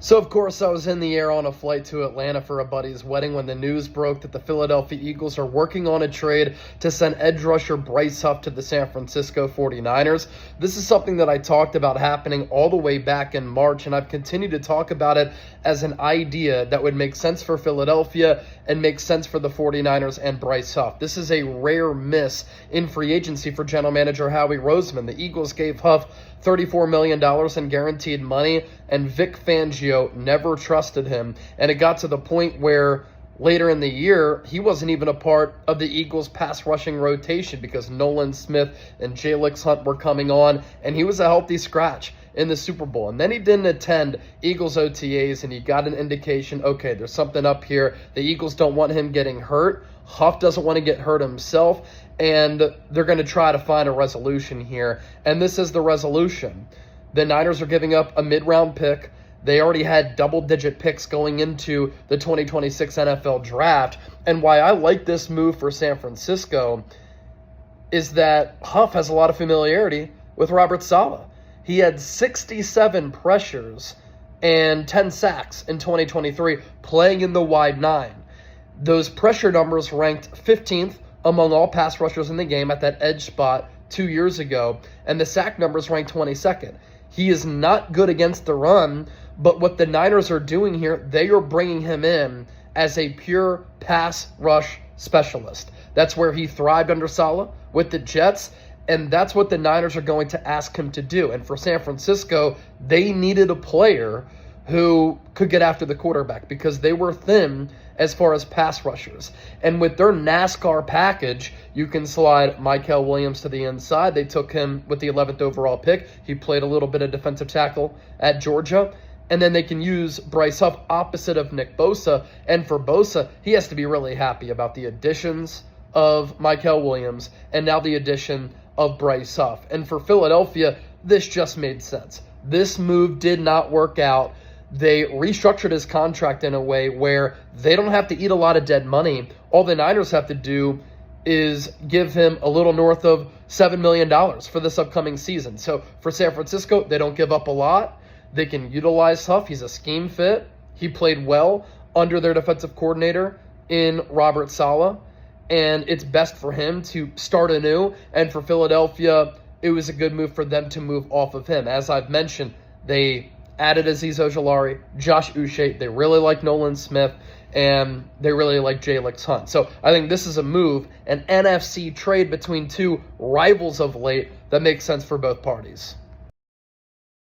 So, of course, I was in the air on a flight to Atlanta for a buddy's wedding when the news broke that the Philadelphia Eagles are working on a trade to send edge rusher Bryce Huff to the San Francisco 49ers. This is something that I talked about happening all the way back in March, and I've continued to talk about it as an idea that would make sense for Philadelphia and make sense for the 49ers and Bryce Huff. This is a rare miss in free agency for general manager Howie Roseman. The Eagles gave Huff $34 million in guaranteed money, and Vic Fangio never trusted him. And it got to the point where later in the year, he wasn't even a part of the Eagles' pass rushing rotation because Nolan Smith and Jalix Hunt were coming on, and he was a healthy scratch in the Super Bowl. And then he didn't attend Eagles OTAs, and he got an indication, okay, there's something up here. The Eagles don't want him getting hurt. Huff doesn't want to get hurt himself, and they're going to try to find a resolution here. And this is the resolution. The Niners are giving up a mid-round pick. They already had double-digit picks going into the 2026 NFL Draft. And why I like this move for San Francisco is that Huff has a lot of familiarity with Robert Saleh. He had 67 pressures and 10 sacks in 2023 playing in the wide nine. Those pressure numbers ranked 15th among all pass rushers in the game at that edge spot 2 years ago, and the sack numbers ranked 22nd. He is not good against the run, but what the Niners are doing here, they are bringing him in as a pure pass rush specialist. That's where he thrived under Saleh with the Jets, and that's what the Niners are going to ask him to do. And for San Francisco, they needed a player who could get after the quarterback because they were thin as far as pass rushers. And with their NASCAR package, you can slide Mykel Williams to the inside. They took him with the 11th overall pick. He played a little bit of defensive tackle at Georgia. And then they can use Bryce Huff opposite of Nick Bosa. And for Bosa, he has to be really happy about the additions of Mykel Williams and now the addition of Bryce Huff. And for Philadelphia, this just made sense. This move did not work out. They restructured his contract in a way where they don't have to eat a lot of dead money. All the Niners have to do is give him a little north of $7 million for this upcoming season. So for San Francisco, they don't give up a lot. They can utilize Huff. He's a scheme fit. He played well under their defensive coordinator in Robert Saleh, and it's best for him to start anew. And for Philadelphia, it was a good move for them to move off of him. As I've mentioned, they added Azeez Ojulari, Josh Uche. They really like Nolan Smith, and they really like Jalix Hunt. So I think this is a move, an NFC trade between two rivals of late that makes sense for both parties.